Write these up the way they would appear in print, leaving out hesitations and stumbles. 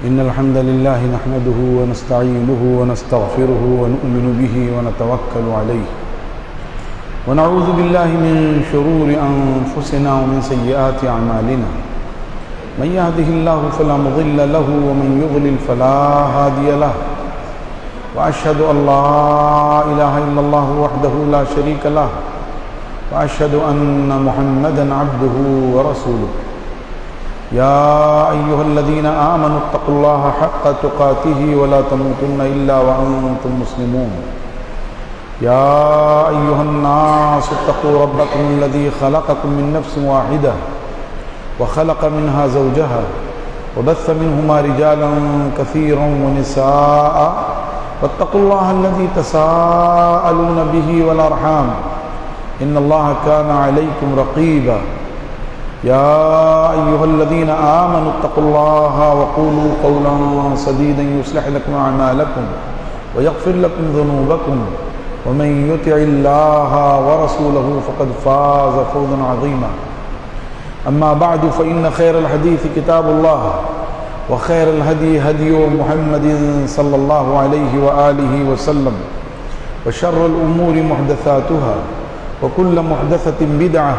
إن الحمد لله نحمده ونستعينه ونستغفره ونؤمن به ونتوكل عليه ونعوذ بالله من شرور أنفسنا ومن سيئات أعمالنا من يهده الله فلا مضل له ومن يضلل فلا هادي له وأشهد أن لا إله إلا الله وحده لا شريك له وأشهد أن محمدا عبده ورسوله يا أيها الذين آمنوا اتقوا الله حق تقاته ولا تموتن إلا وأنتم مسلمون يا أيها الناس اتقوا ربكم الذي خلقكم من نفس واحدة وخلق منها زوجها وبث منهما رجالا كثيرا ونساء واتقوا الله الذي تساءلون به والأرحام إن الله كان عليكم رقيبا يا أيها الذين آمنوا اتقوا الله وقولوا قولا سديدا يصلح لكم أعمالكم ويغفر لكم ذنوبكم ومن يطع الله ورسوله فقد فاز فوزا عظيما أما بعد فإن خير الحديث كتاب الله وخير الهدي هدي محمد صلى الله عليه وآله وسلم وشر الأمور محدثاتها وكل محدثة بدعة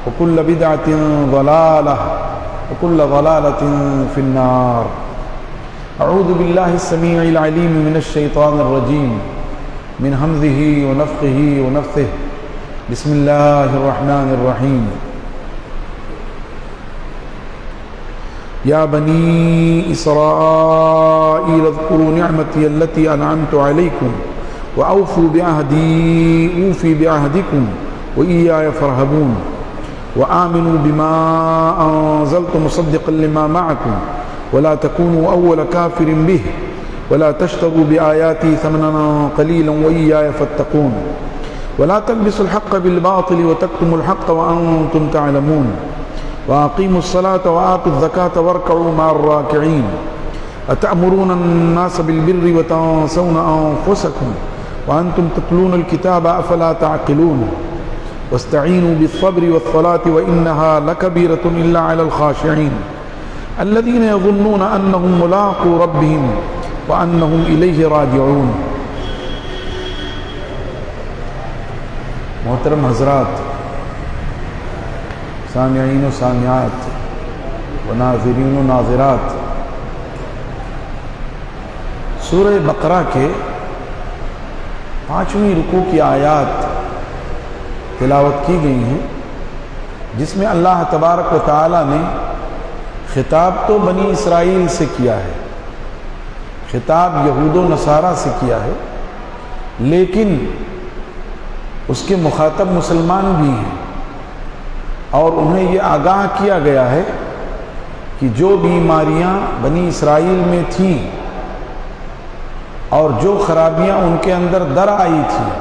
وكل بدعة ضلالة وكل ضلالة في النار. أعوذ بالله السميع العليم من الشيطان الرجيم من همزه ونفخه ونفثه بسم الله الرحمن الرحيم. يا بني إسرائيل اذكروا نعمتي التي أنعمت عليكم وأوفوا بعهدي أوفي بعهدكم وإياي فارهبون وآمنوا بما أنزلت مصدقا لما معكم ولا تكونوا أول كافر به ولا تشتروا بآياتي ثمنا قليلا وإياي فاتقون ولا تلبسوا الحق بالباطل وتكتموا الحق وأنتم تعلمون وأقيموا الصلاة وآتوا الزكاة واركعوا مع الراكعين أتأمرون الناس بالبر وتنسون أنفسكم وأنتم تتلون الكتاب أفلا تعقلون واستعينوا بالصبر والصلاة وإنها لكبيرة إلا على الخاشعين الذين يظنون أنهم ملاقو ربهم وأنهم إليه راجعون. محترم حضرات، سامعین و سامعات و ناظرین و ناظرات، سورہ بقرہ کے 5ویں رکوع کی آیات تلاوت کی گئی ہیں، جس میں اللہ تبارک و تعالی نے خطاب تو بنی اسرائیل سے کیا ہے، خطاب یہود و نصارہ سے کیا ہے، لیکن اس کے مخاطب مسلمان بھی ہیں، اور انہیں یہ آگاہ کیا گیا ہے کہ جو بیماریاں بنی اسرائیل میں تھیں اور جو خرابیاں ان کے اندر در آئی تھیں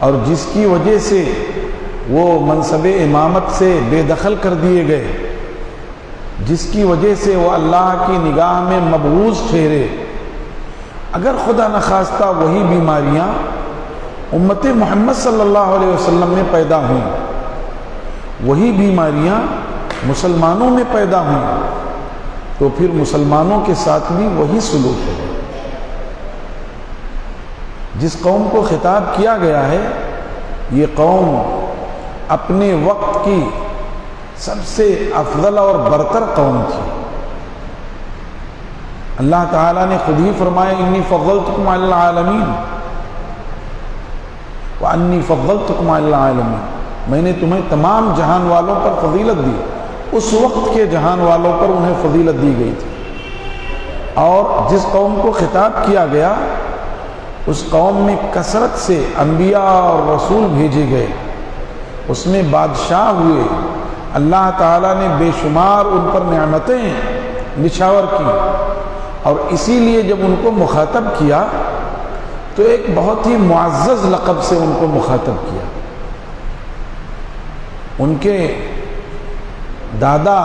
اور جس کی وجہ سے وہ منصب امامت سے بے دخل کر دیے گئے، جس کی وجہ سے وہ اللہ کی نگاہ میں مبغوض ٹھہرے، اگر خدا نخواستہ وہی بیماریاں امت محمد صلی اللہ علیہ وسلم میں پیدا ہوئیں، وہی بیماریاں مسلمانوں میں پیدا ہوئیں، تو پھر مسلمانوں کے ساتھ بھی وہی سلوک ہے۔ جس قوم کو خطاب کیا گیا ہے، یہ قوم اپنے وقت کی سب سے افضل اور برتر قوم تھی۔ اللہ تعالیٰ نے خود ہی فرمایا انی فضلتکم علی العالمین وانی فضلتکم علی العالمین، میں نے تمہیں تمام جہان والوں پر فضیلت دی۔ اس وقت کے جہان والوں پر انہیں فضیلت دی گئی تھی۔ اور جس قوم کو خطاب کیا گیا، اس قوم میں کثرت سے انبیاء اور رسول بھیجے گئے، اس میں بادشاہ ہوئے، اللہ تعالیٰ نے بے شمار ان پر نعمتیں نچھاور کی، اور اسی لیے جب ان کو مخاطب کیا تو ایک بہت ہی معزز لقب سے ان کو مخاطب کیا۔ ان کے دادا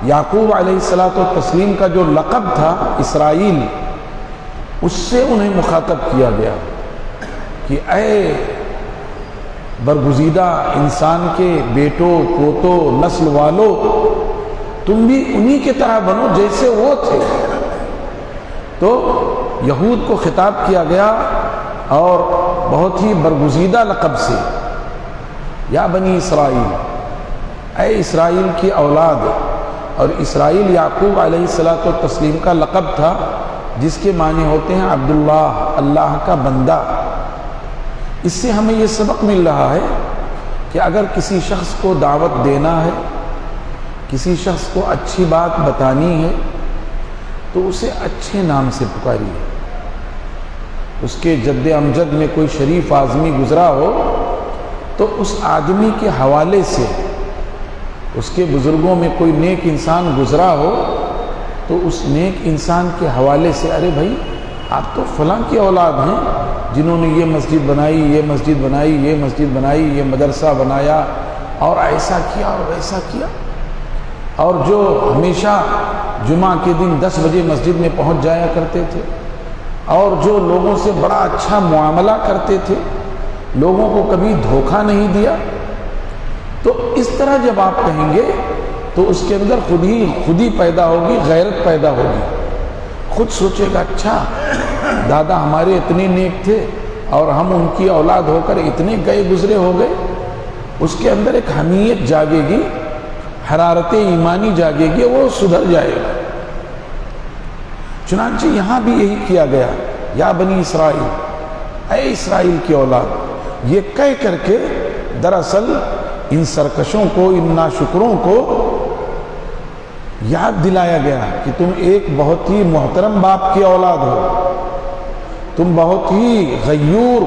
یعقوب علیہ الصلاۃ والتسلیم کا جو لقب تھا اسرائیل، اس سے انہیں مخاطب کیا گیا کہ اے برگزیدہ انسان کے بیٹوں پوتوں نسل والوں، تم بھی انہی کی طرح بنو جیسے وہ تھے۔ تو یہود کو خطاب کیا گیا اور بہت ہی برگزیدہ لقب سے، یا بنی اسرائیل، اے اسرائیل کی اولاد۔ اور اسرائیل یعقوب علیہ الصلوۃ والتسلیم کا لقب تھا، جس کے معنی ہوتے ہیں عبداللہ، اللہ کا بندہ۔ اس سے ہمیں یہ سبق مل رہا ہے کہ اگر کسی شخص کو دعوت دینا ہے، کسی شخص کو اچھی بات بتانی ہے، تو اسے اچھے نام سے پکاریے۔ اس کے جد امجد میں کوئی شریف آدمی گزرا ہو تو اس آدمی کے حوالے سے، اس کے بزرگوں میں کوئی نیک انسان گزرا ہو تو اس نیک انسان کے حوالے سے، ارے بھائی آپ تو فلاں کی اولاد ہیں جنہوں نے یہ مسجد بنائی، یہ مسجد بنائی، یہ مسجد بنائی، یہ مدرسہ بنایا، اور ایسا کیا اور ویسا کیا، اور جو ہمیشہ جمعہ کے دن 10 بجے مسجد میں پہنچ جایا کرتے تھے، اور جو لوگوں سے بڑا اچھا معاملہ کرتے تھے، لوگوں کو کبھی دھوکہ نہیں دیا۔ تو اس طرح جب آپ کہیں گے تو اس کے اندر خود ہی پیدا ہوگی، غیرت پیدا ہوگی۔ خود سوچے گا اچھا دادا ہمارے اتنے نیک تھے اور ہم ان کی اولاد ہو کر اتنے گئے گزرے ہو گئے۔ اس کے اندر ایک حمیت جاگے گی، حرارت ایمانی جاگے گی، وہ سدھر جائے گا۔ چنانچہ یہاں بھی یہی کیا گیا، یا بنی اسرائیل، اے اسرائیل کی اولاد، یہ کہہ کر کے دراصل ان سرکشوں کو، ان ناشکروں کو یاد دلایا گیا کہ تم ایک بہت ہی محترم باپ کی اولاد ہو، تم بہت ہی غیور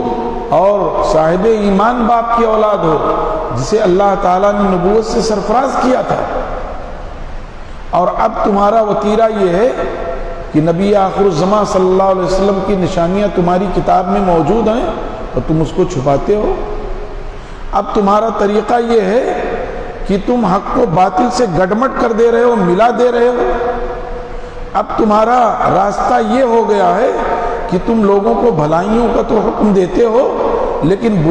اور صاحب ایمان باپ کی اولاد ہو، جسے اللہ تعالیٰ نے نبوت سے سرفراز کیا تھا۔ اور اب تمہارا وتیرہ یہ ہے کہ نبی آخر الزماں صلی اللہ علیہ وسلم کی نشانیاں تمہاری کتاب میں موجود ہیں اور تم اس کو چھپاتے ہو۔ اب تمہارا طریقہ یہ ہے کہ تم حق کو باطل سے گڈمٹ کر دے رہے ہو، ملا دے رہے ہو۔ اب تمہارا راستہ یہ ہو گیا ہے کہ تم لوگوں کو بھلائیوں کا تو حکم دیتے ہو، لیکن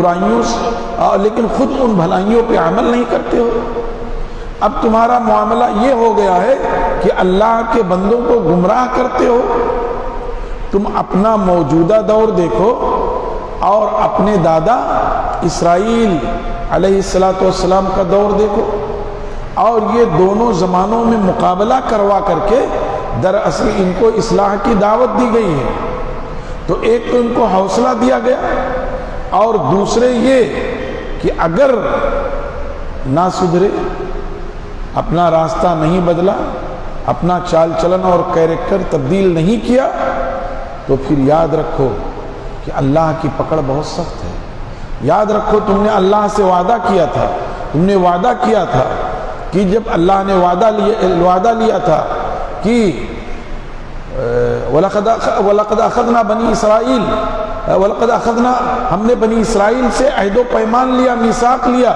لیکن خود ان بھلائیوں پہ عمل نہیں کرتے ہو۔ اب تمہارا معاملہ یہ ہو گیا ہے کہ اللہ کے بندوں کو گمراہ کرتے ہو۔ تم اپنا موجودہ دور دیکھو اور اپنے دادا اسرائیل علیہ السلام کا دور دیکھو، اور یہ دونوں زمانوں میں مقابلہ کروا کر کے دراصل ان کو اصلاح کی دعوت دی گئی ہے۔ تو ایک تو ان کو حوصلہ دیا گیا، اور دوسرے یہ کہ اگر نہ سدھرے، اپنا راستہ نہیں بدلا، اپنا چال چلن اور کیریکٹر تبدیل نہیں کیا، تو پھر یاد رکھو کہ اللہ کی پکڑ بہت سخت ہے۔ یاد رکھو تم نے اللہ سے وعدہ کیا تھا، تم نے وعدہ کیا تھا کہ جب اللہ نے وعدہ لیا تھا کہ وَلَقَدْ أَخَذْنَا بَنِي إِسْرَائِيل، وَلَقَدْ أَخَذْنَا، ہم نے بنی اسرائیل سے عہد و پیمان لیا، میثاق لیا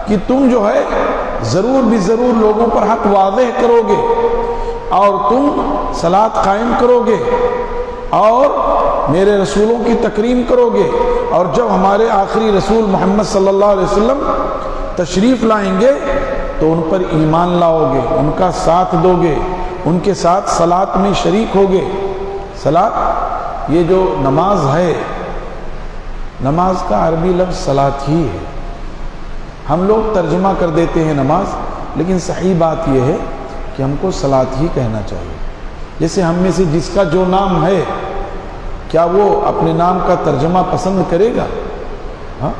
کہ تم جو ہے ضرور بھی ضرور لوگوں پر حق واضح کرو گے، اور تم صلاۃ قائم کرو گے، اور میرے رسولوں کی تکریم کرو گے، اور جب ہمارے آخری رسول محمد صلی اللہ علیہ وسلم تشریف لائیں گے تو ان پر ایمان لاؤ گے، ان کا ساتھ دو گے، ان کے ساتھ صلاۃ میں شریک ہوگے۔ صلاۃ یہ جو نماز ہے، نماز کا عربی لفظ صلاۃ ہی ہے۔ ہم لوگ ترجمہ کر دیتے ہیں نماز، لیکن صحیح بات یہ ہے کہ ہم کو صلاۃ ہی کہنا چاہیے۔ جیسے ہم میں سے جس کا جو نام ہے، کیا وہ اپنے نام کا ترجمہ پسند کرے گا؟ ہاں،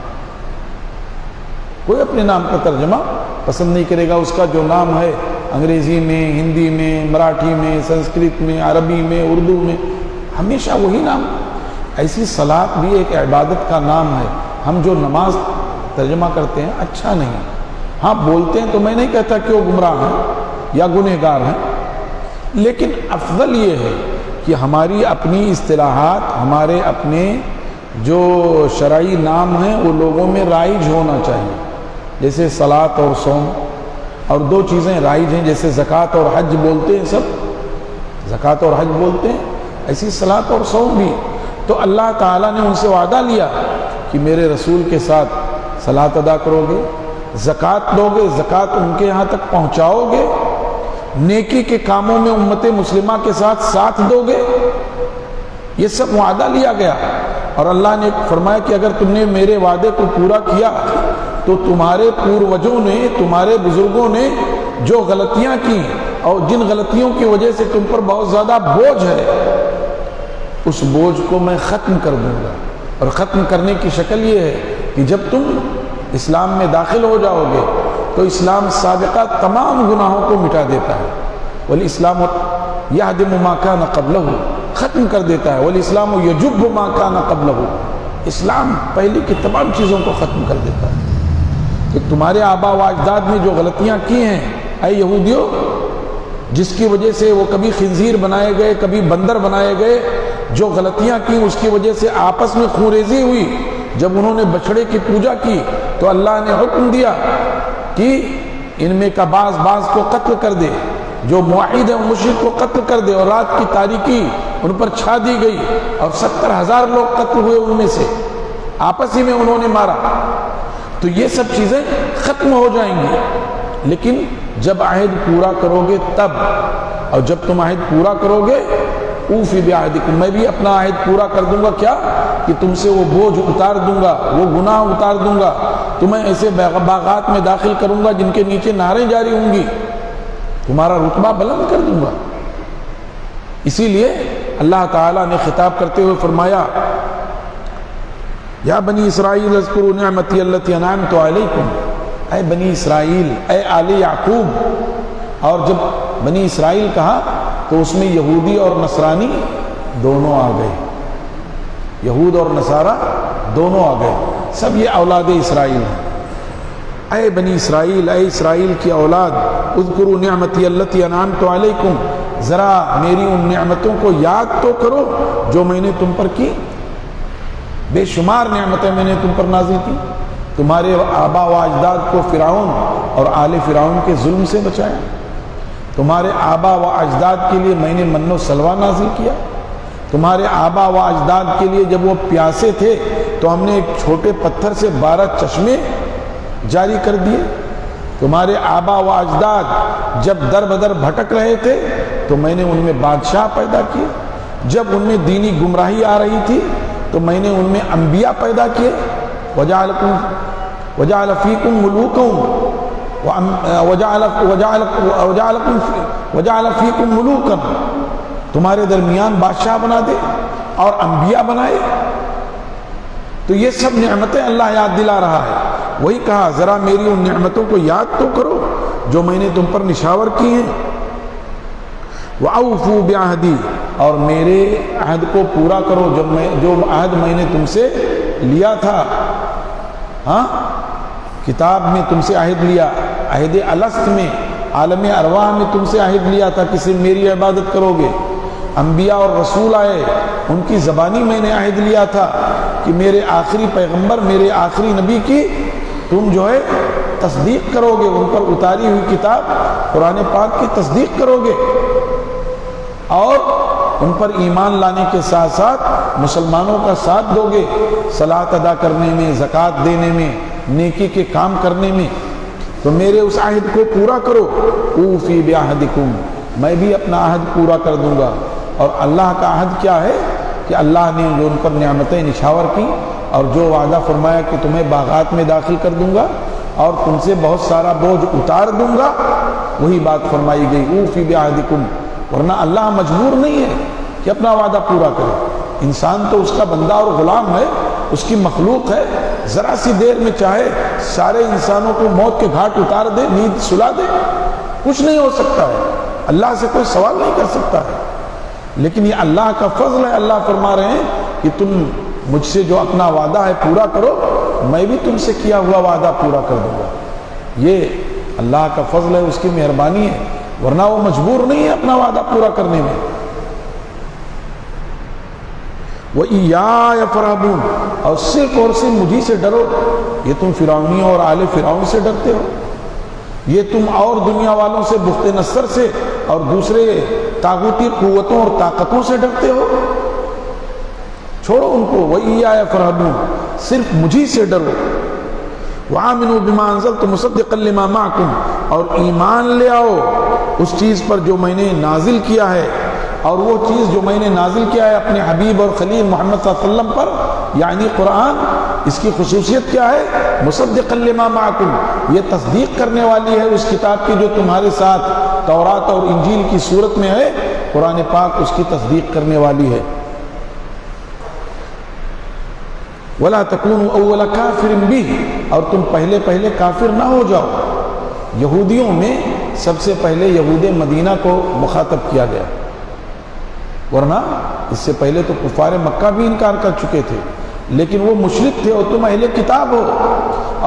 کوئی اپنے نام کا ترجمہ پسند نہیں کرے گا۔ اس کا جو نام ہے انگریزی میں، ہندی میں، مراٹھی میں، سنسکرت میں، عربی میں، اردو میں، ہمیشہ وہی نام۔ ایسی صلاۃ بھی ایک عبادت کا نام ہے۔ ہم جو نماز ترجمہ کرتے ہیں اچھا نہیں، ہاں بولتے ہیں تو میں نہیں کہتا کہ وہ گمراہ ہیں یا گنہگار ہیں، لیکن افضل یہ ہے کہ ہماری اپنی اصطلاحات، ہمارے اپنے جو شرعی نام ہیں وہ لوگوں میں رائج ہونا چاہیے۔ جیسے صلاۃ اور صوم، اور دو چیزیں رائج ہیں، جیسے زکوٰۃ اور حج بولتے ہیں، سب زکوٰۃ اور حج بولتے ہیں، ایسی صلاۃ اور صوم بھی۔ تو اللہ تعالیٰ نے ان سے وعدہ لیا کہ میرے رسول کے ساتھ صلاۃ ادا کرو گے، زکوٰۃ دو گے، زکوٰۃ ان کے یہاں تک پہنچاؤ گے، نیکی کے کاموں میں امت مسلمہ کے ساتھ دو گے؟ یہ سب وعدہ لیا گیا، اور اللہ نے فرمایا کہ اگر تم نے میرے وعدے کو پورا کیا تو تمہارے پوروجوں نے، تمہارے بزرگوں نے جو غلطیاں کی اور جن غلطیوں کی وجہ سے تم پر بہت زیادہ بوجھ ہے، اس بوجھ کو میں ختم کر دوں گا۔ اور ختم کرنے کی شکل یہ ہے کہ جب تم اسلام میں داخل ہو جاؤ گے تو اسلام سابقہ تمام گناہوں کو مٹا دیتا ہے، والاسلام یہدم ما کان قبلہ، ختم کر دیتا ہے، والاسلام یجب ما کان قبلہ، اسلام پہلے کی تمام چیزوں کو ختم کر دیتا ہے۔ کہ تمہارے آبا و اجداد نے جو غلطیاں کی ہیں اے یہودیوں، جس کی وجہ سے وہ کبھی خنزیر بنائے گئے، کبھی بندر بنائے گئے، جو غلطیاں کی اس کی وجہ سے آپس میں خونریزی ہوئی، جب انہوں نے بچڑے کی پوجا کی تو اللہ نے حکم دیا کہ ان میں کا بعض کو قتل کر دے، جو موحد ہے مشرک کو قتل کر دے، اور رات کی تاریکی ان پر چھا دی گئی اور 70,000 لوگ قتل ہوئے، ان میں سے آپس ہی میں انہوں نے مارا۔ تو یہ سب چیزیں ختم ہو جائیں گی، لیکن جب عہد پورا کرو گے تب، اور جب تم عہد پورا کرو گے اوفی بعہدکم، میں بھی اپنا عہد پورا کر دوں گا، کیا کہ تم سے وہ بوجھ اتار دوں گا، وہ گناہ اتار دوں گا، تمہیں ایسے باغات میں داخل کروں گا جن کے نیچے نہریں جاری ہوں گی، تمہارا رتبہ بلند کر دوں گا۔ اسی لیے اللہ تعالیٰ نے خطاب کرتے ہوئے فرمایا یا بنی اسرائیل اذکروا نعمتی التی انعمت علیکم، اے بنی اسرائیل، اے آل یعقوب۔ اور جب بنی اسرائیل کہا تو اس میں یہودی اور نصرانی دونوں آ گئے، یہود اور نصارہ دونوں آ گئے، سب یہ اولاد اسرائیل ہیں۔ اے بنی اسرائیل، اے اسرائیل کی اولاد، اذکروا نعمتی التی انعمت علیکم، ذرا میری ان نعمتوں کو یاد تو کرو جو میں نے تم پر کی۔ بے شمار نعمتیں میں نے تم پر نازل کی، تمہارے آبا و اجداد کو فرعون اور آل فرعون کے ظلم سے بچایا، تمہارے آبا و اجداد کے لیے میں نے من و سلوہ نازل کیا، تمہارے آبا و اجداد کے لیے جب وہ پیاسے تھے تو ہم نے ایک چھوٹے پتھر سے 12 چشمے جاری کر دیے، تمہارے آبا و اجداد جب در بدر بھٹک رہے تھے تو میں نے ان میں بادشاہ پیدا کیے، جب ان میں دینی گمراہی آ رہی تھی تو میں نے ان میں انبیاء پیدا کیے، وجعل فیکم ملوکا وجعل فیکم ملوکا، تمہارے درمیان بادشاہ بنا دے اور انبیاء بنائے۔ تو یہ سب نعمتیں اللہ یاد دلا رہا ہے، وہی کہا ذرا میری ان نعمتوں کو یاد تو کرو جو میں نے تم پر نشاور کی ہیں۔ وَأَوْفُوا بِعَهْدِي، اور میرے عہد کو پورا کرو جو عہد میں نے تم سے لیا تھا، ہاں کتاب میں تم سے عہد لیا، عہد الست میں عالم ارواح میں تم سے عہد لیا تھا کہ صرف میری عبادت کرو گے، انبیاء اور رسول آئے ان کی زبانی میں نے عہد لیا تھا کہ میرے آخری پیغمبر، میرے آخری نبی کی تم جو ہے تصدیق کرو گے، ان پر اتاری ہوئی کتاب قرآن پاک کی تصدیق کرو گے، اور ان پر ایمان لانے کے ساتھ ساتھ مسلمانوں کا ساتھ دو گے، صلاۃ ادا کرنے میں، زکوٰۃ دینے میں، نیکی کے کام کرنے میں۔ تو میرے اس عہد کو پورا کرو، اوفی بعہدکم، میں بھی اپنا عہد پورا کر دوں گا۔ اور اللہ کا عہد کیا ہے کہ اللہ نے جو ان پر نعمتیں نشاور کی اور جو وعدہ فرمایا کہ تمہیں باغات میں داخل کر دوں گا اور تم سے بہت سارا بوجھ اتار دوں گا، وہی بات فرمائی گئی، اوفی بعہدکم۔ ورنہ اللہ مجبور نہیں ہے کہ اپنا وعدہ پورا کرے، انسان تو اس کا بندہ اور غلام ہے، اس کی مخلوق ہے، ذرا سی دیر میں چاہے سارے انسانوں کو موت کے گھاٹ اتار دے، نیند سلا دے، کچھ نہیں ہو سکتا ہے، اللہ سے کوئی سوال نہیں کر سکتا ہے۔ لیکن یہ اللہ کا فضل ہے، اللہ فرما رہے ہیں کہ تم مجھ سے جو اپنا وعدہ ہے پورا کرو، میں بھی تم سے کیا ہوا وعدہ پورا کر دوں گا۔ یہ اللہ کا فضل ہے، اس کی مہربانی ہے، ورنہ وہ مجبور نہیں ہے اپنا وعدہ پورا کرنے میں۔ وَإِيَّايَ فَارْهَبُونَ، اور صرف مجھی سے ڈرو۔ یہ تم فرعونیوں اور آل فرعون سے ڈرتے ہو، یہ تم اور دنیا والوں سے، بخت نصر سے اور دوسرے طاغوتی قوتوں اور طاقتوں سے ڈرتے ہو، چھوڑو ان کو۔ وَإِيَّايَ فَارْهَبُونَ، صرف مجھی سے ڈرو۔ وَآمِنُوا بِمَا أَنزَلْتُ مُصَدِّقًا لِمَا مَعَكُمْ، اور ایمان لے آؤ اس چیز پر جو میں نے نازل کیا ہے، اور وہ چیز جو میں نے نازل کیا ہے اپنے حبیب اور خلیل محمد صلی اللہ علیہ وسلم پر، یعنی قرآن، اس کی خصوصیت کیا ہے؟ مصدقا لما معکم، یہ تصدیق کرنے والی ہے اس کتاب کی جو تمہارے ساتھ تورات اور انجیل کی صورت میں ہے، قرآن پاک اس کی تصدیق کرنے والی ہے۔ وَلَا تَكُونُوا أَوَّلَ كَافِرٍ بِهِ، اور تم پہلے کافر نہ ہو جاؤ۔ یہودیوں میں سب سے پہلے یہود مدینہ کو مخاطب کیا گیا، ورنہ اس سے پہلے تو کفار مکہ بھی انکار کر چکے تھے، لیکن وہ مشرک تھے اور تم اہل کتاب ہو،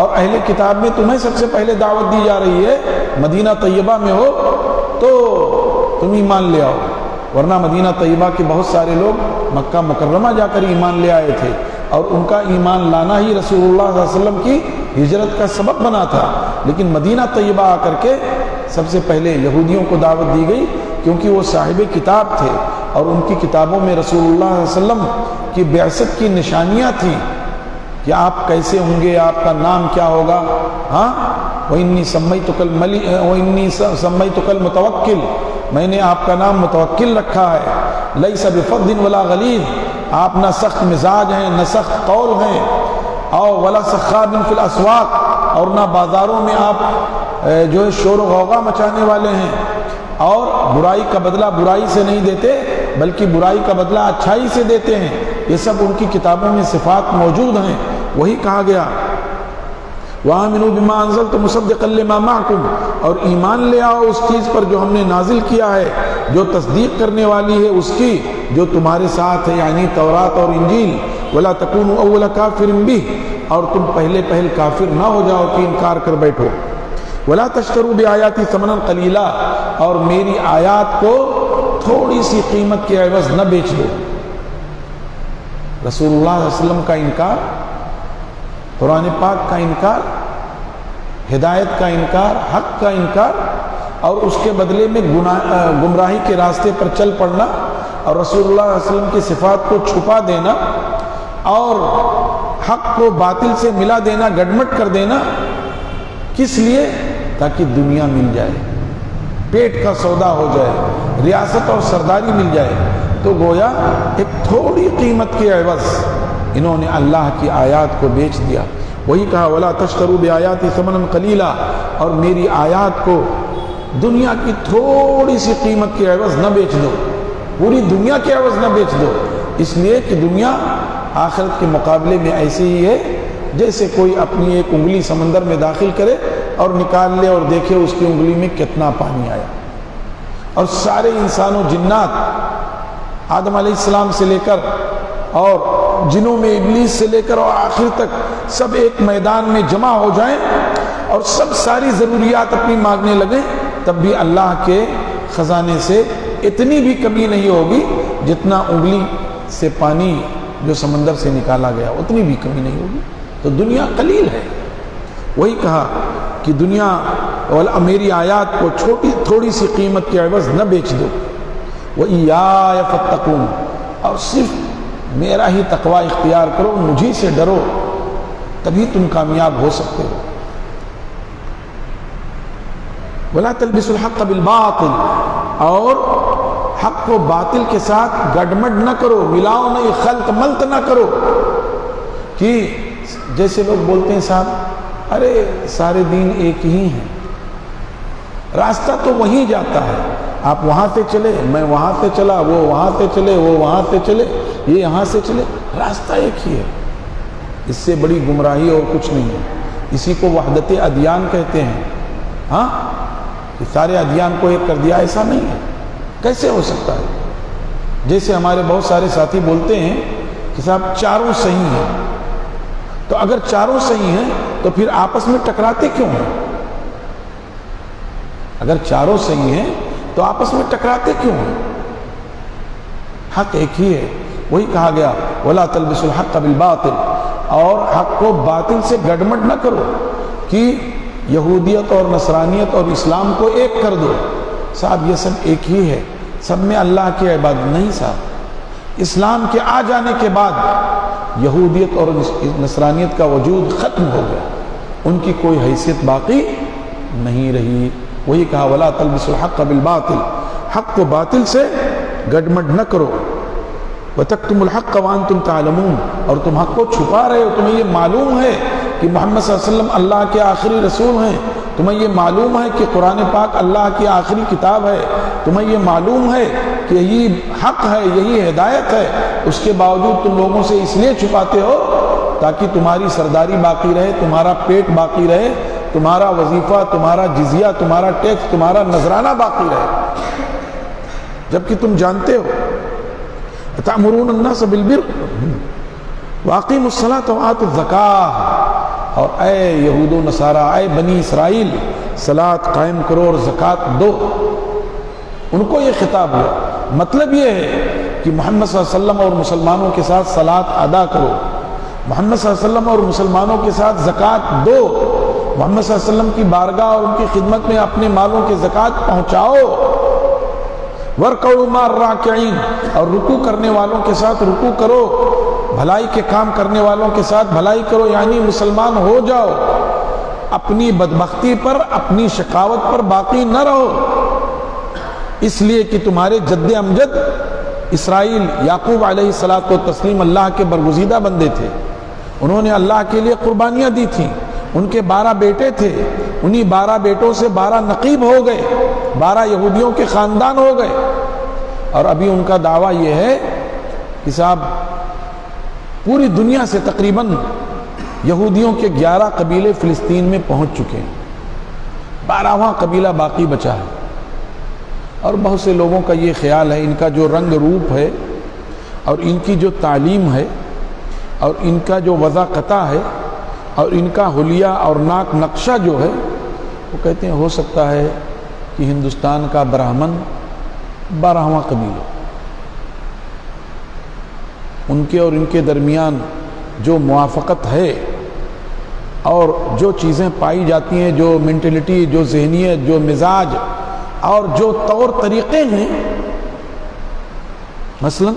اور اہل کتاب میں تمہیں سب سے پہلے دعوت دی جا رہی ہے، مدینہ طیبہ میں ہو تو تم ایمان لے آؤ، ورنہ مدینہ طیبہ کے بہت سارے لوگ مکہ مکرمہ جا کر ایمان لے آئے تھے، اور ان کا ایمان لانا ہی رسول اللہ صلی اللہ علیہ وسلم کی ہجرت کا سبب بنا تھا، لیکن مدینہ طیبہ آ کر کے سب سے پہلے یہودیوں کو دعوت دی گئی، کیونکہ وہ صاحب کتاب تھے، اور ان کی کتابوں میں رسول اللہ صلی اللہ علیہ وسلم کی بعثت کی نشانیاں تھیں کہ آپ کیسے ہوں گے، آپ کا نام کیا ہوگا، ہاں وَإِنِّي سَمَّيْتُكَ الْمُتَوَكِّلِ، میں نے آپ کا نام متوکل رکھا ہے، لَيْسَ بِفَضٍ وَلَا غَلِيظٍ، آپ نہ سخت مزاج ہیں نہ سخت قول ہیں، اور وَلَا سَخَّابٍ فِي الْأَسْوَاقِ، اور نہ بازاروں میں آپ جو ہے شور و غوغا مچانے والے ہیں، اور برائی کا بدلہ برائی سے نہیں دیتے بلکہ برائی کا بدلہ اچھائی سے دیتے ہیں، یہ سب ان کی کتابوں میں صفات موجود ہیں۔ وہی کہا گیا وَآمِنُوا بِمَا أَنزَلْتُ مُصَدِّقًا لِمَا مَعَكُمْ، اور ایمان لے آؤ اس چیز پر جو ہم نے نازل کیا ہے، جو تصدیق کرنے والی ہے اس کی جو تمہارے ساتھ ہے، یعنی تورات اور انجیل۔ وَلَا تَكُونُوا أَوَّلَ كَافِرٍ بِهِ، اور تم پہل کافر نہ ہو جاؤ کہ انکار کر بیٹھو۔ وَلَا تَشْتَرُوا بِآيَاتِي ثَمَنًا قَلِيلًا، اور میری آیات کو تھوڑی سی قیمت کے عوض نہ بیچ دو۔ رسول اللہ صلی اللہ علیہ وسلم کا انکار، قرآن پاک کا انکار، ہدایت کا انکار، حق کا انکار، اور اس کے بدلے میں گمراہی کے راستے پر چل پڑنا، اور رسول اللہ صلی اللہ علیہ وسلم کی صفات کو چھپا دینا، اور حق کو باطل سے ملا دینا، گڈمٹ کر دینا، کس لیے؟ تاکہ دنیا مل جائے، پیٹ کا سودا ہو جائے، ریاست اور سرداری مل جائے، تو گویا ایک تھوڑی قیمت کے عوض انہوں نے اللہ کی آیات کو بیچ دیا۔ وہی کہا وَلَا تَشْتَرُوا بِآيَاتِي ثَمَنًا قَلِيلًا، اور میری آیات کو دنیا کی تھوڑی سی قیمت کے عوض نہ بیچ دو، پوری دنیا کے عوض نہ بیچ دو، اس لیے کہ دنیا آخرت کے مقابلے میں ایسے ہی ہے جیسے کوئی اپنی ایک انگلی سمندر میں داخل کرے اور نکال لے اور دیکھے اس کی انگلی میں کتنا پانی آیا، اور سارے انسان و جنات آدم علیہ السلام سے لے کر اور جنوں میں ابلیس سے لے کر اور آخر تک سب ایک میدان میں جمع ہو جائیں اور سب ساری ضروریات اپنی مانگنے لگیں، تب بھی اللہ کے خزانے سے اتنی بھی کمی نہیں ہوگی جتنا انگلی سے پانی جو سمندر سے نکالا گیا، اتنی بھی کمی نہیں ہوگی۔ تو دنیا قلیل ہے۔ وہی کہا کہ دنیا میری آیات کو تھوڑی سی قیمت کے عوض نہ بیچ دو، وَإِيَّايَ فَاتَّقُونِ، اور صرف میرا ہی تقوی اختیار کرو، مجھے سے ڈرو، تبھی تم کامیاب ہو سکتے ہو۔ وَلَا تَلْبِسُوا الْحَقَّ بِالْبَاطِلِ، اور حق کو باطل کے ساتھ گڈمڈ نہ کرو، ملاؤ نہیں، خلط ملط نہ کرو، کہ جیسے لوگ بولتے ہیں صاحب ارے سارے دین ایک ہی ہیں، راستہ تو وہیں جاتا ہے، آپ وہاں سے چلے، میں وہاں سے چلا، وہ وہاں سے چلے، وہ وہاں سے چلے، یہ یہاں سے چلے، راستہ ایک ہی ہے، اس سے بڑی گمراہی اور کچھ نہیں ہے۔ اسی کو وحدت ادیان کہتے ہیں۔ ہاں، کہ سارے ادیان کو ایک کر دیا، ایسا نہیں ہے، کیسے ہو سکتا ہے؟ جیسے ہمارے بہت سارے ساتھی بولتے ہیں کہ صاحب چاروں صحیح ہیں، تو اگر چاروں صحیح ہیں تو پھر آپس میں ٹکراتے کیوں ہیں؟ اگر چاروں صحیح ہیں تو آپس میں ٹکراتے کیوں ہیں؟ حق ایک ہی ہے۔ وہی کہا گیا وَلَا تَلْبِسُوا الْحَقَّ بِالْبَاطِلِ، اور حق کو باطل سے گڈمڈ نہ کرو کہ یہودیت اور نصرانیت اور اسلام کو ایک کر دو۔ صاحب یہ سب ایک ہی ہے، سب میں اللہ کی عبادت نہیں صاحب۔ اسلام کے آ جانے کے بعد یہودیت اور نصرانیت کا وجود ختم ہو گیا، ان کی کوئی حیثیت باقی نہیں رہی۔ وہی کہا وَلَا تَلْبِسُوا الْحَقَّ بِالْبَاطِلِ، حق کو باطل سے گڈمڈ نہ کرو، وَتَكْتُمُوا الْحَقَّ وَأَنْتُمْ تَعْلَمُونَ، اور تم حق کو چھپا رہے ہو، تمہیں یہ معلوم ہے کہ محمد صلی اللہ علیہ وسلم اللہ کے آخری رسول ہیں، تمہیں یہ معلوم ہے کہ قرآن پاک اللہ کی آخری کتاب ہے، تمہیں یہ معلوم ہے کہ یہی حق ہے، یہی ہدایت ہے، اس کے باوجود تم لوگوں سے اس لیے چھپاتے ہو تاکہ تمہاری سرداری باقی رہے، تمہارا پیٹ باقی رہے، تمہارا وظیفہ، تمہارا جزیہ، تمہارا ٹیکس، تمہارا نذرانہ باقی رہے، جبکہ تم جانتے ہو۔ أَتَأْمُرُونَ النَّاسَ بِالْبِرِّ وَأَقِيمُوا الصَّلَاةَ وَآتُوا الزَّكَاةَ، اور اے یہود و نصارہ، اے بنی اسرائیل، صلاۃ قائم کرو اور زکوٰۃ دو۔ ان کو یہ خطاب ہوا۔ مطلب یہ ہے کہ محمد صلی اللہ علیہ وسلم اور مسلمانوں کے ساتھ صلاۃ ادا کرو، محمد صلی اللہ علیہ وسلم اور مسلمانوں کے ساتھ زکوٰۃ دو، محمد صلی اللہ علیہ وسلم کی بارگاہ اور ان کی خدمت میں اپنے مالوں کے زکوٰۃ پہنچاؤ۔ وَارْكَعُوا مَعَ الرَّاكِعِينَ، اور رکوع کرنے والوں کے ساتھ رکوع کرو، بھلائی کے کام کرنے والوں کے ساتھ بھلائی کرو، یعنی مسلمان ہو جاؤ، اپنی بدبختی پر، اپنی شقاوت پر باقی نہ رہو، اس لیے کہ تمہارے جد امجد اسرائیل یعقوب علیہ الصلوۃ والتسلیم اللہ کے برگزیدہ بندے تھے، انہوں نے اللہ کے لیے قربانیاں دی تھیں، ان کے 12 بیٹے تھے، انہی 12 بیٹوں سے 12 نقیب ہو گئے، 12 یہودیوں کے خاندان ہو گئے، اور ابھی ان کا دعویٰ یہ ہے کہ صاحب پوری دنیا سے تقریباً یہودیوں کے 11 قبیلے فلسطین میں پہنچ چکے ہیں، 12واں قبیلہ باقی بچا ہے۔ اور بہت سے لوگوں کا یہ خیال ہے، ان کا جو رنگ روپ ہے اور ان کی جو تعلیم ہے اور ان کا جو وضاقتہ ہے اور ان کا حلیہ اور ناک نقشہ جو ہے، وہ کہتے ہیں ہو سکتا ہے کہ ہندوستان کا برہمن 12واں قبیلہ، ان کے اور ان کے درمیان جو موافقت ہے اور جو چیزیں پائی جاتی ہیں، جو مینٹلٹی، جو ذہنیت، جو مزاج اور جو طور طریقے ہیں، مثلا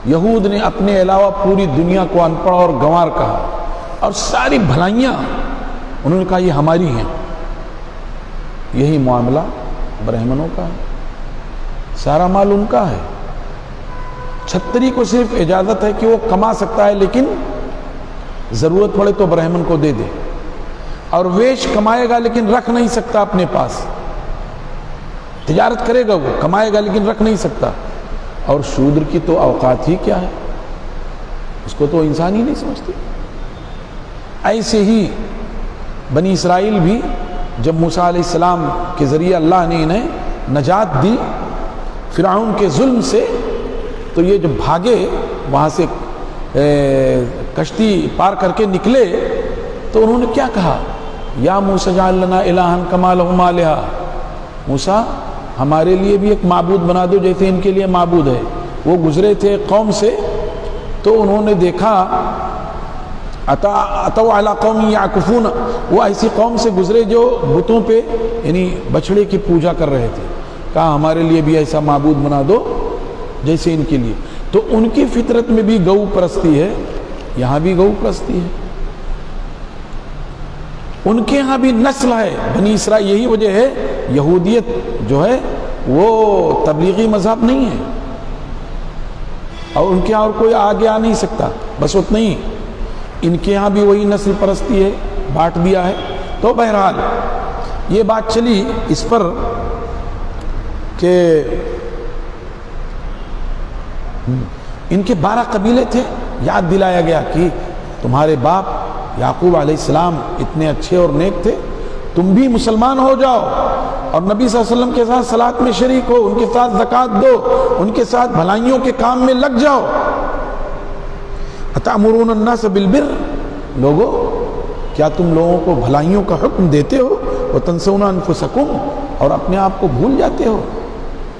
یہود نے اپنے علاوہ پوری دنیا کو ان پڑھ اور گنوار کہا، اور ساری بھلائیاں انہوں نے کہا یہ ہماری ہیں۔ یہی معاملہ برہمنوں کا ہے، سارا مال ان کا ہے، چھتری کو صرف اجازت ہے کہ وہ کما سکتا ہے، لیکن ضرورت پڑے تو برہمن کو دے دے، اور ویش کمائے گا لیکن رکھ نہیں سکتا اپنے پاس، تجارت کرے گا، وہ کمائے گا لیکن رکھ نہیں سکتا۔ اور شودر کی تو اوقات ہی کیا ہے، اس کو تو انسان ہی نہیں سمجھتے۔ ایسے ہی بنی اسرائیل بھی جب موسیٰ علیہ السلام کے ذریعے اللہ نے انہیں نجات دی فرعون کے ظلم سے، تو یہ جب بھاگے وہاں سے کشتی پار کر کے نکلے، تو انہوں نے کیا کہا؟ یا موسیٰ اجعل لنا الہا کما لہم آلہہ، موسیٰ ہمارے لیے بھی ایک معبود بنا دو جیسے ان کے لیے معبود ہے۔ وہ گزرے تھے قوم سے، تو انہوں نے دیکھا اتوا علی قوم یعکفون، وہ ایسی قوم سے گزرے جو بتوں پہ یعنی بچڑے کی پوجا کر رہے تھے، کہا ہمارے لیے بھی ایسا معبود بنا دو جیسے ان کے لیے۔ تو ان کی فطرت میں بھی گو پرستی ہے، یہاں بھی گو پرستی ہے، ان کے ہاں بھی نسل ہے بنی اسرائیل۔ یہی وجہ ہے یہودیت جو ہے وہ تبلیغی مذہب نہیں ہے، اور ان کے ہاں اور کوئی آگے آ نہیں سکتا، بس اتنا ہی۔ ان کے ہاں بھی وہی نسل پرستی ہے، بانٹ دیا ہے۔ تو بہرحال یہ بات چلی اس پر کہ ان کے 12 قبیلے تھے، یاد دلایا گیا کہ تمہارے باپ یعقوب علیہ السلام اتنے اچھے اور نیک تھے، تم بھی مسلمان ہو جاؤ اور نبی صلی اللہ علیہ وسلم کے ساتھ صلاۃ میں شریک ہو، ان کے ساتھ زکوٰۃ دو، ان کے ساتھ بھلائیوں کے کام میں لگ جاؤ۔ اتأمرون الناس بالبر، لوگو کیا تم لوگوں کو بھلائیوں کا حکم دیتے ہو، وتنسون انفسکم، اور اپنے آپ کو بھول جاتے ہو،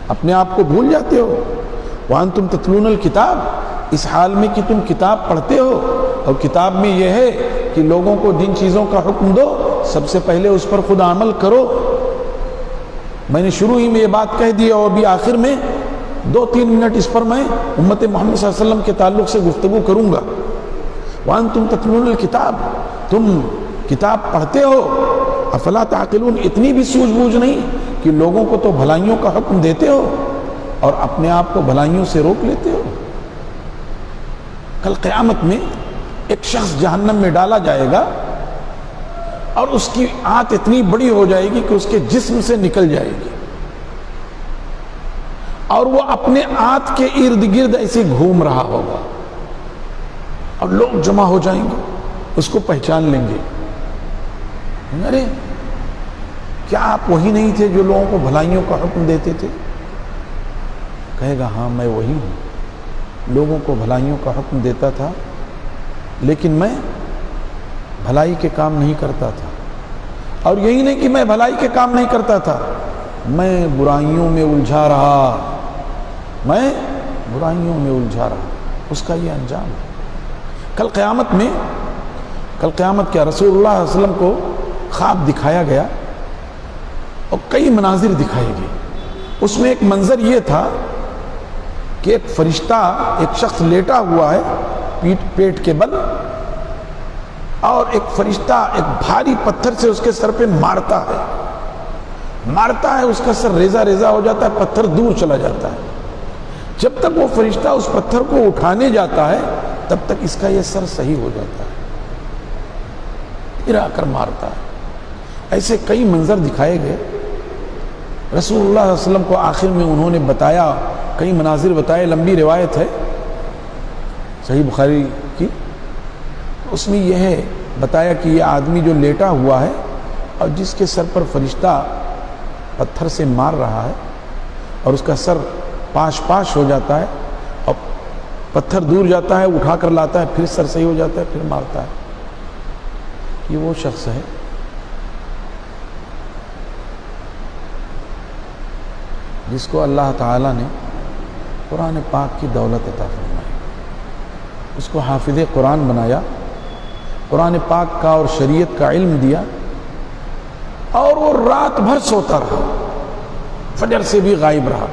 اپنے آپ کو بھول جاتے ہو، وانتم تتلون الکتاب، اس حال میں کہ تم کتاب پڑھتے ہو، اور کتاب میں یہ ہے کہ لوگوں کو جن چیزوں کا حکم دو سب سے پہلے اس پر خود عمل کرو۔ میں نے شروع ہی میں یہ بات کہہ دی، اور بھی آخر میں 2-3 منٹ اس پر میں امت محمد صلی اللہ علیہ وسلم کے تعلق سے گفتگو کروں گا۔ وانتم تتلون الکتاب، تم کتاب پڑھتے ہو، افلا تعقلون، اتنی بھی سوجھ بوجھ نہیں کہ لوگوں کو تو بھلائیوں کا حکم دیتے ہو اور اپنے آپ کو بھلائیوں سے روک لیتے ہو۔ کل قیامت میں ایک شخص جہنم میں ڈالا جائے گا اور اس کی آنت اتنی بڑی ہو جائے گی کہ اس کے جسم سے نکل جائے گی، اور وہ اپنے آنت کے ارد گرد ایسے گھوم رہا ہوگا، اور لوگ جمع ہو جائیں گے، اس کو پہچان لیں گے، ارے کیا آپ وہی نہیں تھے جو لوگوں کو بھلائیوں کا حکم دیتے تھے؟ کہے گا ہاں میں وہی ہوں، لوگوں کو بھلائیوں کا حکم دیتا تھا، لیکن میں بھلائی کے کام نہیں کرتا تھا، اور یہی نہیں کہ میں بھلائی کے کام نہیں کرتا تھا، میں برائیوں میں الجھا رہا، میں برائیوں میں الجھا رہا، اس کا یہ انجام ہے۔ کل قیامت کیا رسول اللہ صلی اللہ علیہ وسلم کو خواب دکھایا گیا اور کئی مناظر دکھائے گئے۔ اس میں ایک منظر یہ تھا کہ ایک فرشتہ، ایک شخص لیٹا ہوا ہے پیٹ کے بل، اور ایک فرشتہ ایک بھاری پتھر سے اس کے سر پہ مارتا ہے، اس کا سر ریزہ ریزہ ہو جاتا ہے، پتھر دور چلا جاتا ہے۔ جب تک وہ فرشتہ اس پتھر کو اٹھانے جاتا ہے تب تک اس کا یہ سر صحیح ہو جاتا ہے، پھر آ کر مارتا ہے۔ ایسے کئی منظر دکھائے گئے۔ رسول اللہ صلی اللہ علیہ وسلم کو آخر میں انہوں نے بتایا، کئی مناظر بتائے، لمبی روایت ہے صحیح بخاری کی، اس میں یہ ہے بتایا کہ یہ آدمی جو لیٹا ہوا ہے اور جس کے سر پر فرشتہ پتھر سے مار رہا ہے اور اس کا سر پاش ہو جاتا ہے اور پتھر دور جاتا ہے، اٹھا کر لاتا ہے، پھر سر صحیح ہو جاتا ہے، پھر مارتا ہے، یہ وہ شخص ہے جس کو اللہ تعالیٰ نے قرآن پاک کی دولت عطا فرمائی، اس کو حافظ قرآن بنایا، قرآن پاک کا اور شریعت کا علم دیا، اور وہ رات بھر سوتا رہا، فجر سے بھی غائب رہا،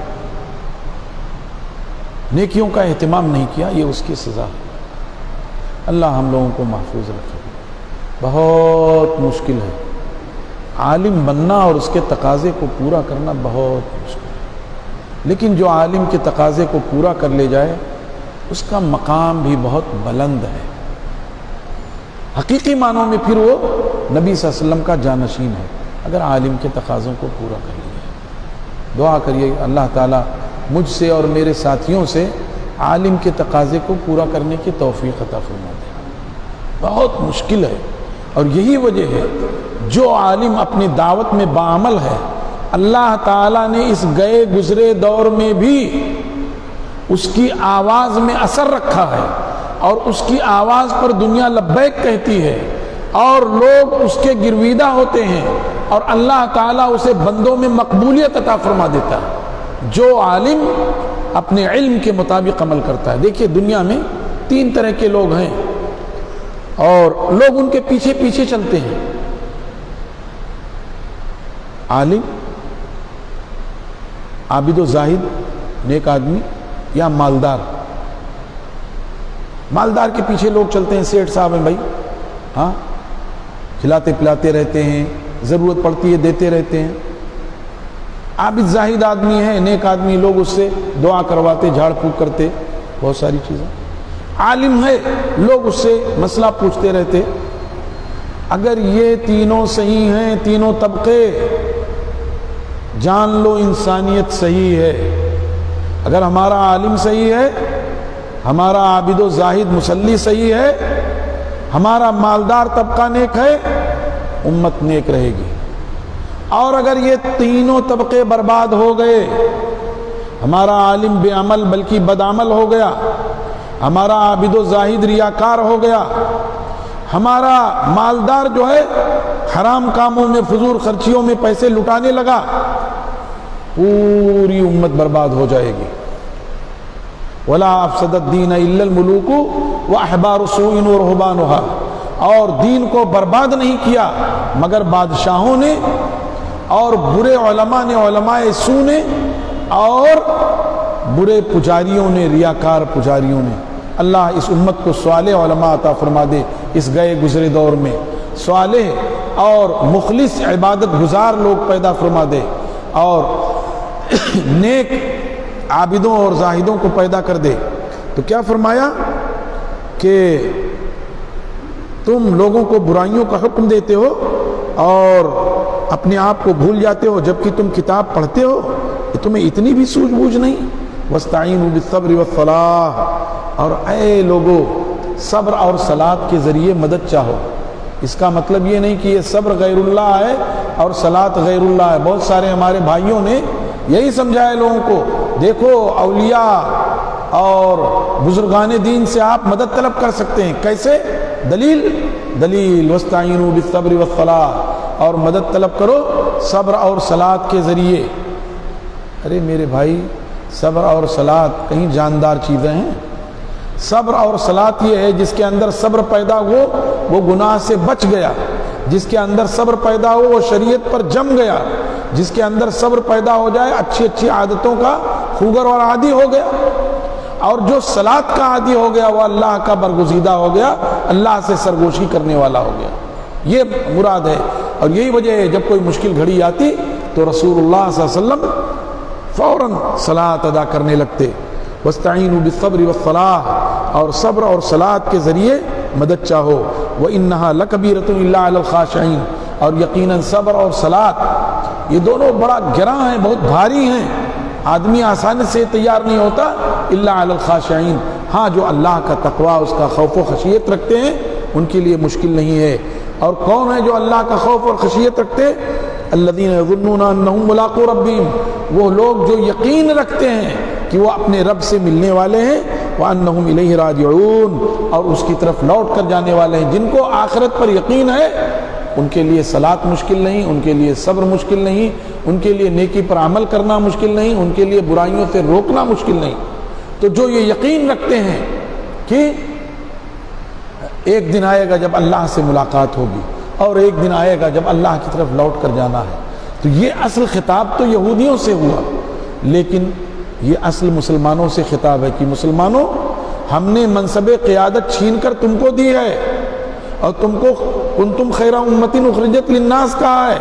نیکیوں کا اہتمام نہیں کیا، یہ اس کی سزا ہے۔ اللہ ہم لوگوں کو محفوظ رکھے۔ بہت مشکل ہے عالم بننا اور اس کے تقاضے کو پورا کرنا، بہت مشکل ہے، لیکن جو عالم کے تقاضے کو پورا کر لے جائے اس کا مقام بھی بہت بلند ہے، حقیقی معنوں میں پھر وہ نبی صلی اللہ علیہ وسلم کا جانشین ہے، اگر عالم کے تقاضوں کو پورا کر لیا۔ دعا کریے اللہ تعالیٰ مجھ سے اور میرے ساتھیوں سے عالم کے تقاضے کو پورا کرنے کی توفیق عطا فرما دے۔ بہت مشکل ہے، اور یہی وجہ ہے جو عالم اپنی دعوت میں باعمل ہے، اللہ تعالیٰ نے اس گئے گزرے دور میں بھی اس کی آواز میں اثر رکھا ہے، اور اس کی آواز پر دنیا لبیک کہتی ہے، اور لوگ اس کے گرویدہ ہوتے ہیں، اور اللہ تعالیٰ اسے بندوں میں مقبولیت عطا فرما دیتا ہے جو عالم اپنے علم کے مطابق عمل کرتا ہے۔ دیکھیے دنیا میں 3 طرح کے لوگ ہیں اور لوگ ان کے پیچھے پیچھے چلتے ہیں، عالم، عابد و زاہد، نیک آدمی، یا مالدار۔ مالدار کے پیچھے لوگ چلتے ہیں، سیٹھ صاحب ہیں بھائی، ہاں کھلاتے پلاتے رہتے ہیں، ضرورت پڑتی ہے دیتے رہتے ہیں۔ عابد زاہد آدمی ہے، نیک آدمی، لوگ اس سے دعا کرواتے، جھاڑ پھونک کرتے، بہت ساری چیزیں۔ عالم ہے، لوگ اس سے مسئلہ پوچھتے رہتے۔ اگر یہ تینوں صحیح ہیں، تینوں طبقے، جان لو انسانیت صحیح ہے۔ اگر ہمارا عالم صحیح ہے، ہمارا عابد و زاہد مصلی صحیح ہے، ہمارا مالدار طبقہ نیک ہے، امت نیک رہے گی۔ اور اگر یہ تینوں طبقے برباد ہو گئے، ہمارا عالم بے عمل بلکہ بدعمل ہو گیا، ہمارا عابد و زاہد ریاکار ہو گیا، ہمارا مالدار جو ہے حرام کاموں میں فضول خرچیوں میں پیسے لٹانے لگا، پوری امت برباد ہو جائے گی۔ وَلَا أَفْسَدَ الدِّينَ إِلَّا الْمُلُوكُ وَأَحْبَارُ سُوءٍ وَرُهْبَانُهَا، اور دین کو برباد نہیں کیا مگر بادشاہوں نے اور برے علماء نے، علماء سو نے، اور برے پجاریوں نے، ریاکار پجاریوں نے۔ اللہ اس امت کو صالح علماء عطا فرما دے اس گئے گزرے دور میں، صالح اور مخلص عبادت گزار لوگ پیدا فرما دے، اور نیک عابدوں اور زاہدوں کو پیدا کر دے۔ تو کیا فرمایا کہ تم لوگوں کو برائیوں کا حکم دیتے ہو اور اپنے آپ کو بھول جاتے ہو جبکہ تم کتاب پڑھتے ہو، تمہیں اتنی بھی سوجھ بوجھ نہیں؟ وَاسْتَعِينُوا بِالصَّبْرِ وَالصَّلَاةِ، اور اے لوگو صبر اور صلاۃ کے ذریعے مدد چاہو۔ اس کا مطلب یہ نہیں کہ یہ صبر غیر اللہ ہے اور صلاۃ غیر اللہ ہے۔ بہت سارے ہمارے بھائیوں نے یہی سمجھایا لوگوں کو، دیکھو اولیاء اور بزرگان دین سے آپ مدد طلب کر سکتے ہیں، کیسے؟ دلیل وَاسْتَعِينُوا بِالصَّبْرِ وَالصَّلَاةِ، اور مدد طلب کرو صبر اور صلاۃ کے ذریعے۔ ارے میرے بھائی، صبر اور صلاۃ کہیں جاندار چیزیں ہیں؟ صبر اور صلاۃ یہ ہے جس کے اندر صبر پیدا ہو وہ گناہ سے بچ گیا، جس کے اندر صبر پیدا ہو وہ شریعت پر جم گیا، جس کے اندر صبر پیدا ہو جائے اچھی اچھی عادتوں کا خوگر اور عادی ہو گیا، اور جو صلاۃ کا عادی ہو گیا وہ اللہ کا برگزیدہ ہو گیا، اللہ سے سرگوشی کرنے والا ہو گیا۔ یہ مراد ہے، اور یہی وجہ ہے جب کوئی مشکل گھڑی آتی تو رسول اللہ صلی اللہ علیہ وسلم فوراً صلاۃ ادا کرنے لگتے۔ وَاسْتَعِينُوا بِالصَّبْرِ وَالصَّلَاةِ، اور صبر اور صلاۃ کے ذریعے مدد چاہو۔ وَإِنَّهَا لَكَبِيرَةٌ إِلَّا عَلَى الْخَاشِعِينَ، اور یقیناً صبر اور صلاۃ یہ دونوں بڑا گراں ہیں، بہت بھاری ہیں، آدمی آسانی سے تیار نہیں ہوتا۔ إِلَّا عَلَى الْخَاشِعِينَ، ہاں جو اللہ کا تقوی، اس کا خوف و خشیت رکھتے ہیں ان کے لیے مشکل نہیں ہے۔ اور کون ہے جو اللہ کا خوف اور خشیت رکھتے؟ الذین یظنون انہم ملاقو ربہم، وہ لوگ جو یقین رکھتے ہیں کہ وہ اپنے رب سے ملنے والے ہیں، وانہم الیہ راجعون، اور اس کی طرف لوٹ کر جانے والے ہیں۔ جن کو آخرت پر یقین ہے ان کے لیے صلاۃ مشکل نہیں، ان کے لیے صبر مشکل نہیں، ان کے لیے نیکی پر عمل کرنا مشکل نہیں، ان کے لیے برائیوں سے روکنا مشکل نہیں۔ تو جو یہ یقین رکھتے ہیں کہ ایک دن آئے گا جب اللہ سے ملاقات ہوگی، اور ایک دن آئے گا جب اللہ کی طرف لوٹ کر جانا ہے، تو یہ اصل خطاب تو یہودیوں سے ہوا، لیکن یہ اصل مسلمانوں سے خطاب ہے کہ مسلمانوں، ہم نے منصب قیادت چھین کر تم کو دی ہے، اور تم کو کنتم خیر امت اخرجت للناس کہا ہے،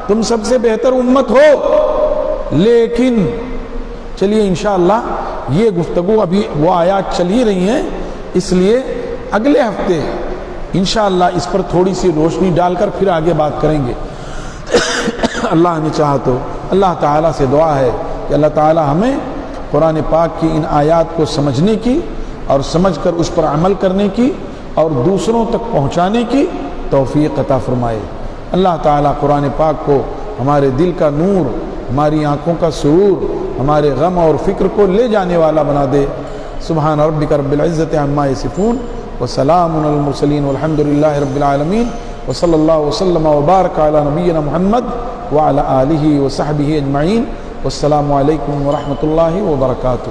تم سب سے بہتر امت ہو۔ لیکن چلیے انشاءاللہ یہ گفتگو ابھی وہ آیات چل ہی رہی ہیں، اس لیے اگلے ہفتے انشاءاللہ اس پر تھوڑی سی روشنی ڈال کر پھر آگے بات کریں گے۔ اللہ نے چاہا تو اللہ تعالیٰ سے دعا ہے کہ اللہ تعالیٰ ہمیں قرآن پاک کی ان آیات کو سمجھنے کی اور سمجھ کر اس پر عمل کرنے کی اور دوسروں تک پہنچانے کی توفیق عطا فرمائے۔ اللہ تعالیٰ قرآن پاک کو ہمارے دل کا نور، ہماری آنکھوں کا سرور، ہمارے غم اور فکر کو لے جانے والا بنا دے۔ سبحان ربک رب العزت عما یصفون، وسلام علی المرسلین، والحمد للہ رب العالمین، وصلی اللہ وسلم وبارک علی نبینا محمد وعلی آلہ وصحبہ اجمعین، والسلام علیکم ورحمۃ اللہ وبرکاتہ۔